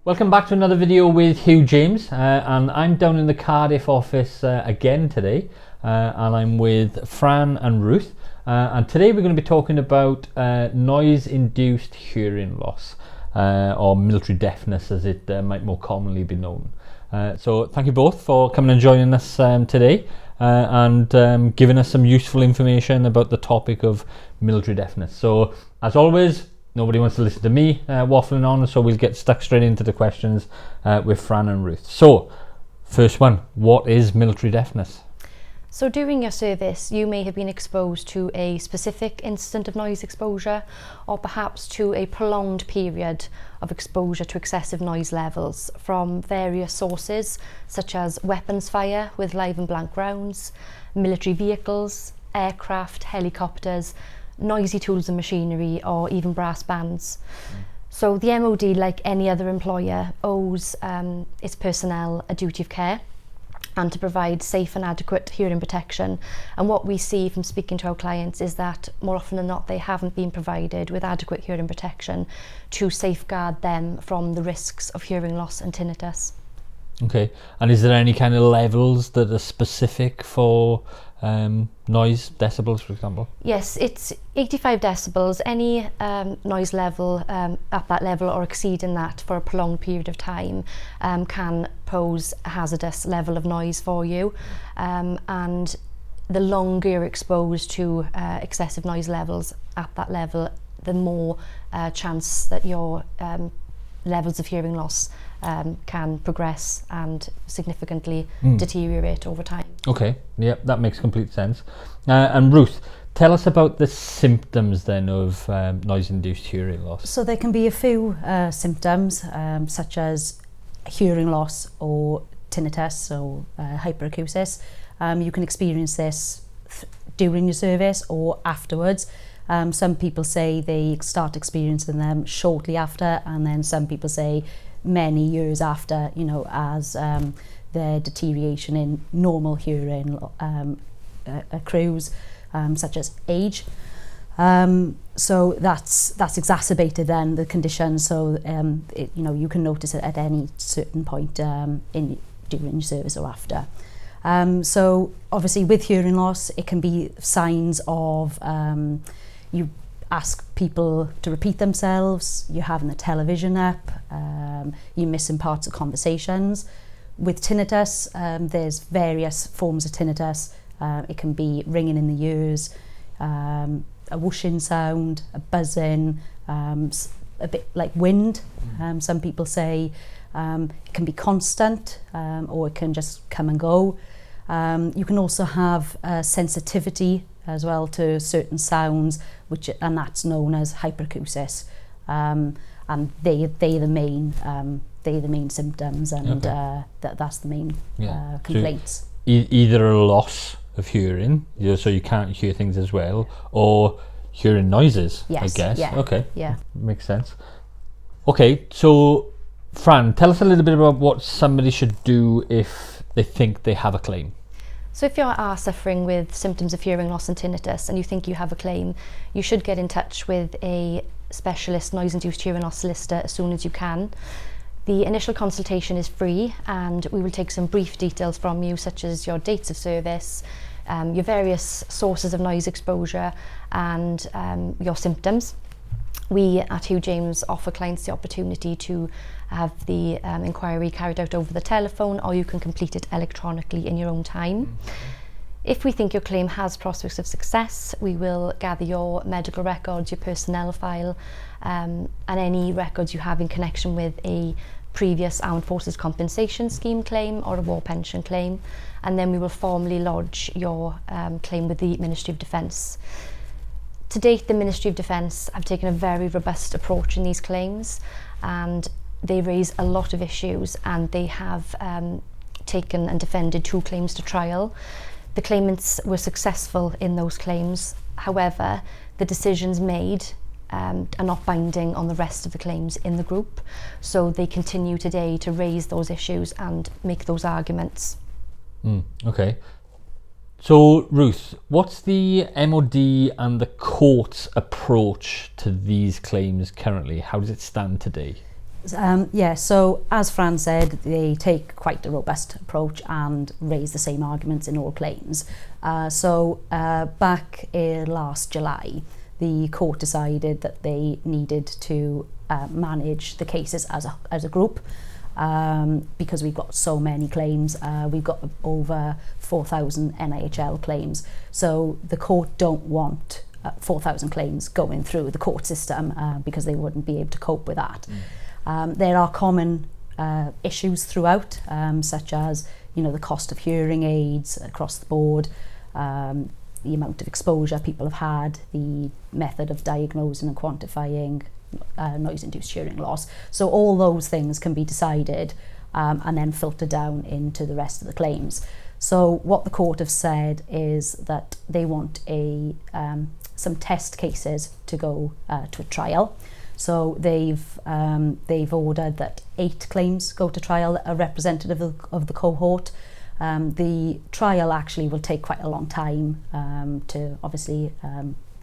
Welcome back to another video with Hugh James, and I'm down in the Cardiff office again today, and I'm with Fran and Ruth, and today we're going to be talking about noise-induced hearing loss, or military deafness as it might more commonly be known. So thank you both for coming and joining us today and giving us some useful information about the topic of military deafness. So as always, nobody wants to listen to me waffling on, so we'll get stuck straight into the questions with Fran and Ruth. So, first one, what is military deafness? So during your service, you may have been exposed to a specific incident of noise exposure, or perhaps to a prolonged period of exposure to excessive noise levels from various sources, such as weapons fire with live and blank rounds, military vehicles, aircraft, helicopters, noisy tools and machinery, or even brass bands. So the MOD, like any other employer, owes its personnel a duty of care and to provide safe and adequate hearing protection. And what we see from speaking to our clients is that more often than not they haven't been provided with adequate hearing protection to safeguard them from the risks of hearing loss and tinnitus. Okay, and is there any kind of levels that are specific for noise decibels, for example? Yes, it's 85 decibels. Any noise level at that level or exceeding that for a prolonged period of time can pose a hazardous level of noise for you. And the longer you're exposed to excessive noise levels at that level, the more chance that your levels of hearing loss can progress and significantly deteriorate over time. Okay, yeah, that makes complete sense. And Ruth, tell us about the symptoms then of noise-induced hearing loss. So there can be a few symptoms such as hearing loss or tinnitus or hyperacusis. You can experience this during your service or afterwards. Some people say they start experiencing them shortly after, and then some people say many years after, you know, as their deterioration in normal hearing accrues, such as age. So that's exacerbated then the condition. So you know, you can notice it at any certain point during your service or after. So obviously with hearing loss, it can be signs of you ask people to repeat themselves, you're having the television up, you're missing parts of conversations. With tinnitus, there's various forms of tinnitus. It can be ringing in the ears, a whooshing sound, a buzzing, a bit like wind. Some people say it can be constant, or it can just come and go. You can also have sensitivity as well to certain sounds, and that's known as hyperacusis, and they're the main symptoms, and that's the main complaints. So either a loss of hearing, so you can't hear things as well, or hearing noises. Yes, I guess. yeah, okay, yeah, makes sense. Okay, so Fran, tell us a little bit about what somebody should do if they think they have a claim. So if you are suffering with symptoms of hearing loss and tinnitus and you think you have a claim, you should get in touch with a specialist noise-induced hearing loss solicitor as soon as you can. The initial consultation is free, and we will take some brief details from you, such as your dates of service, your various sources of noise exposure, and your symptoms. We at Hugh James offer clients the opportunity to have the inquiry carried out over the telephone, or you can complete it electronically in your own time. If we think your claim has prospects of success, we will gather your medical records, your personnel file, and any records you have in connection with a previous Armed Forces Compensation Scheme claim or a war pension claim, and then we will formally lodge your claim with the Ministry of Defence. To date, the Ministry of Defence have taken a very robust approach in these claims, and they raise a lot of issues, and they have taken and defended 2 claims to trial. The claimants were successful in those claims. However, the decisions made are not binding on the rest of the claims in the group, so they continue today to raise those issues and make those arguments. Okay. So, Ruth, what's the MOD and the court's approach to these claims currently? How does it stand today? Yeah, so as Fran said, they take quite a robust approach and raise the same arguments in all claims. Back last July, the court decided that they needed to manage the cases as a group, because we've got so many claims. We've got over 4,000 NIHL claims, so the court don't want 4,000 claims going through the court system because they wouldn't be able to cope with that. There are common issues throughout, such as the cost of hearing aids across the board, the amount of exposure people have had, the method of diagnosing and quantifying noise-induced hearing loss. So all those things can be decided and then filtered down into the rest of the claims. So what the court have said is that they want some test cases to go to a trial. So they've ordered that 8 claims go to trial that are representative of the cohort. The trial actually will take quite a long time to obviously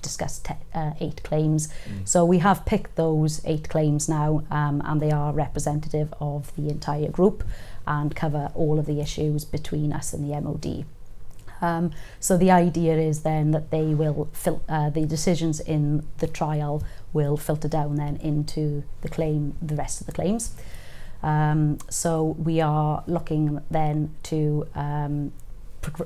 discuss 8 claims. So we have picked those 8 claims now, and they are representative of the entire group and cover all of the issues between us and the MOD. So the idea is then that they will the decisions in the trial will filter down then into the rest of the claims. So we are looking then to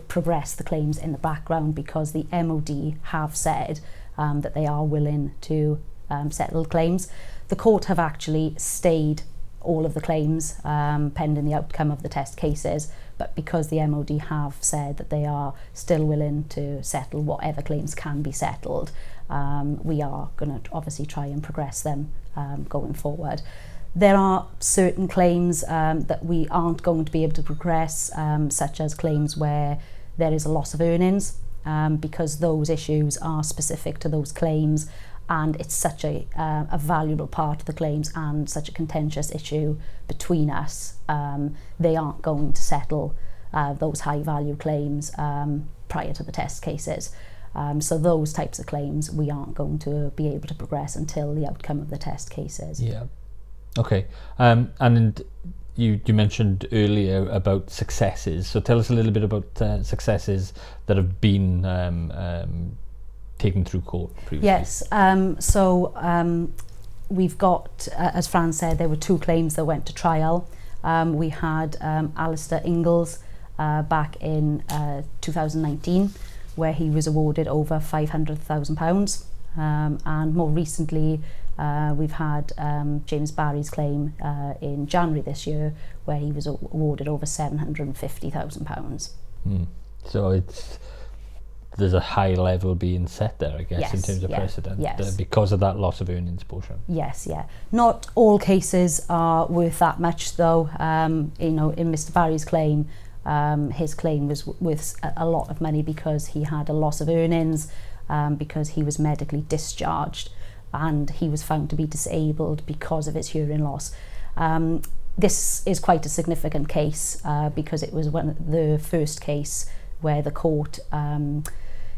progress the claims in the background, because the MOD have said that they are willing to settle claims. The court have actually stayed all of the claims pending the outcome of the test cases, but because the MOD have said that they are still willing to settle whatever claims can be settled, we are going to obviously try and progress them going forward. There are certain claims that we aren't going to be able to progress, such as claims where there is a loss of earnings, because those issues are specific to those claims, and it's such a valuable part of the claims and such a contentious issue between us. They aren't going to settle those high value claims prior to the test cases. So those types of claims we aren't going to be able to progress until the outcome of the test cases. Yeah. Okay. And you mentioned earlier about successes. So tell us a little bit about successes that have been taken through court previously. Yes. We've got, as Fran said, there were 2 claims that went to trial. We had Alistair Ingalls back in 2019, where he was awarded over £500,000. And more recently, we've had James Barry's claim in January this year, where he was awarded over £750,000. So there's a high level being set there, I guess, yes, in terms of precedent, because of that loss of earnings portion. Yes, yeah. Not all cases are worth that much, though. In Mr. Barry's claim, his claim was worth a lot of money because he had a loss of earnings, because he was medically discharged and he was found to be disabled because of his hearing loss. This is quite a significant case because it was the first case where the court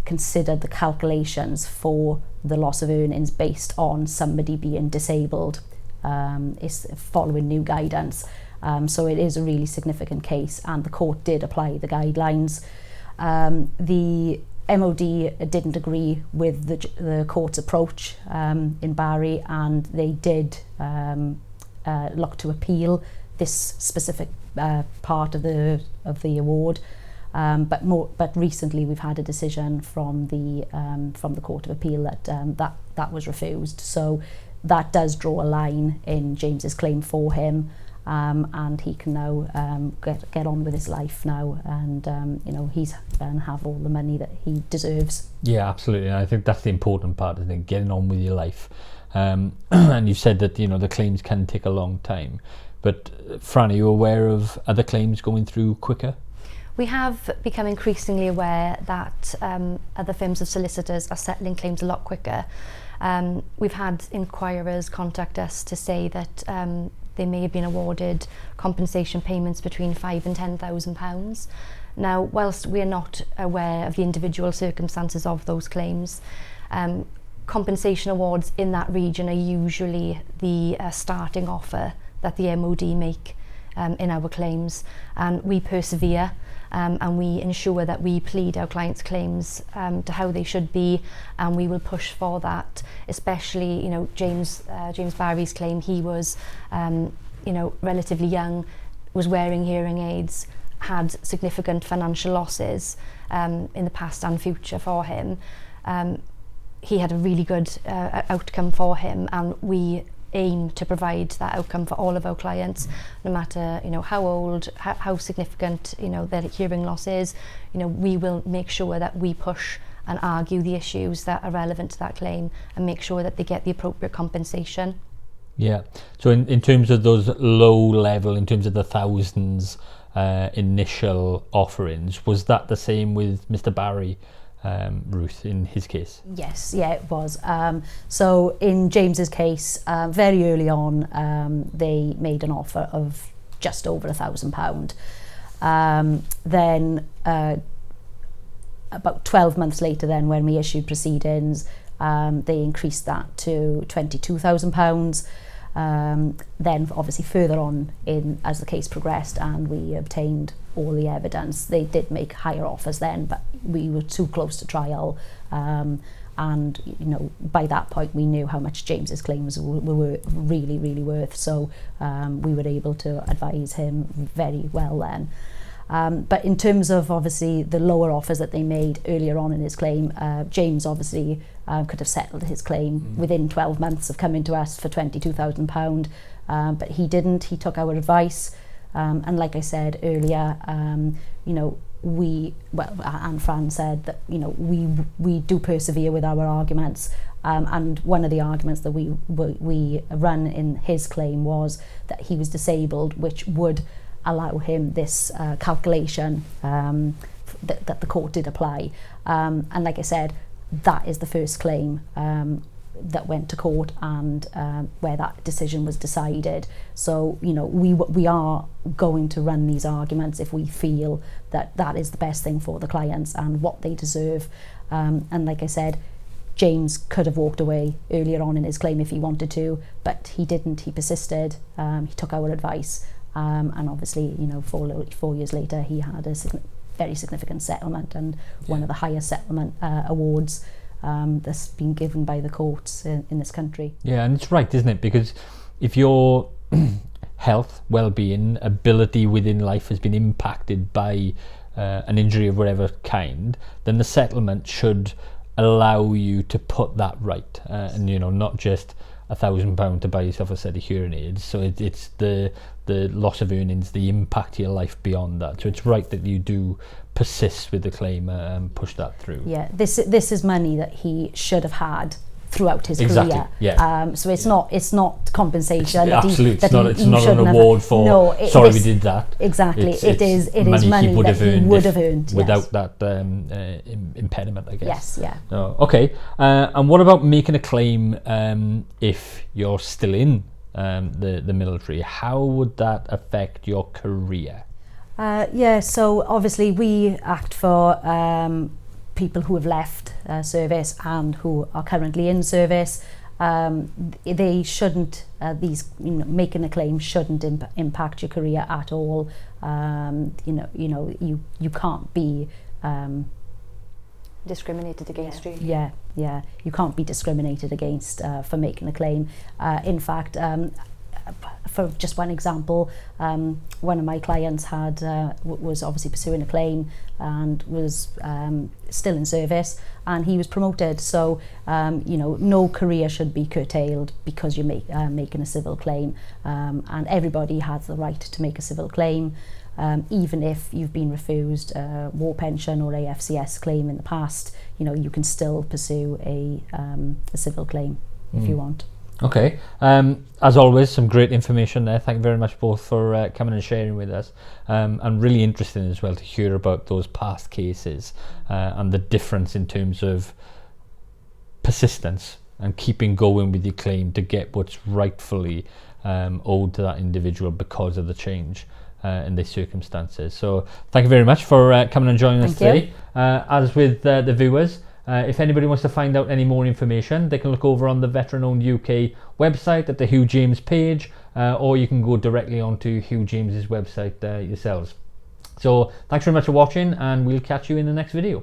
considered the calculations for the loss of earnings based on somebody being disabled. It's following new guidance. So it is a really significant case, and the court did apply the guidelines. The MOD didn't agree with the court's approach in Barry, and they did look to appeal this specific part of the award. But recently we've had a decision from the Court of Appeal that was refused. So that does draw a line in James's claim for him. And he can now get on with his life now, and he's going to have all the money that he deserves. Yeah, absolutely. And I think that's the important part, isn't it? Getting on with your life. And you said that the claims can take a long time. But Fran, are you aware of other claims going through quicker? We have become increasingly aware that other firms of solicitors are settling claims a lot quicker. We've had inquirers contact us to say that they may have been awarded compensation payments between £5,000 and £10,000. Now, whilst we're not aware of the individual circumstances of those claims, compensation awards in that region are usually the starting offer that the MOD make in our claims, and we persevere and we ensure that we plead our clients' claims to how they should be, and we will push for that. Especially, you know, James Barry's claim, he was, you know, relatively young, was wearing hearing aids, had significant financial losses in the past and future for him. He had a really good outcome for him, and we aim to provide that outcome for all of our clients, no matter, you know, how old, how significant, you know, their hearing loss is. You know, we will make sure that we push and argue the issues that are relevant to that claim and make sure that they get the appropriate compensation. Yeah. So in terms of those low level, in terms of the thousands initial offerings, was that the same with Mr. Barry, Ruth, in his case? Yes, yeah, it was. So in James's case, very early on, they made an offer of just over £1,000. Then about 12 months later, then when we issued proceedings, they increased that to £22,000. Then obviously further on in as the case progressed and we obtained all the evidence, they did make higher offers then, but we were too close to trial, and you know, by that point we knew how much James's claims were really worth, so we were able to advise him very well then. But in terms of obviously the lower offers that they made earlier on in his claim, James obviously could have settled his claim within 12 months of coming to us for £22,000, but he didn't. He took our advice, and like I said earlier, you know, and Fran said that, you know, we do persevere with our arguments, and one of the arguments that we run in his claim was that he was disabled, which would allow him this calculation that the court did apply, and like I said, that is the first claim that went to court, and where that decision was decided. So, you know, we are going to run these arguments if we feel that that is the best thing for the clients and what they deserve, and like I said, James could have walked away earlier on in his claim if he wanted to, but he didn't. He persisted. He took our advice, and obviously, you know, 4 years later he had a very significant settlement, and one of the highest settlement awards that's been given by the courts in this country. Yeah, and it's right, isn't it? Because if your health, well-being, ability within life has been impacted by an injury of whatever kind, then the settlement should allow you to put that right, and, you know, not just £1,000 to buy yourself a set of hearing aids. So it's the loss of earnings, the impact to your life beyond that. So it's right that you do persist with the claim and push that through. Yeah, this is money that he should have had throughout his exactly. career. Yeah. So it's not compensation. Absolutely, it's not an award for. No, sorry, we did that. Exactly, it is money money that he would have earned without that impediment, I guess. Yes, yeah. Oh, okay. And what about making a claim if you're still in the military? How would that affect your career? Yeah, so obviously we act for people who have left service and who are currently in service. They shouldn't, making a claim shouldn't impact your career at all. You can't be discriminated against. Yeah, you can't be discriminated against for making a claim. In fact, for just one example, one of my clients was obviously pursuing a claim and was still in service, and he was promoted. So no career should be curtailed because you're making a civil claim, and everybody has the right to make a civil claim, even if you've been refused a war pension or AFCS claim in the past. You can still pursue a civil claim if you want. Okay, as always, some great information there. Thank you very much both for coming and sharing with us, and really interesting as well to hear about those past cases and the difference in terms of persistence and keeping going with your claim to get what's rightfully owed to that individual because of the change in their circumstances. So thank you very much for coming and joining us today. As with the viewers, if anybody wants to find out any more information, they can look over on the Veteran Owned UK website at the Hugh James page, or you can go directly onto Hugh James's website yourselves. So thanks very much for watching, and we'll catch you in the next video.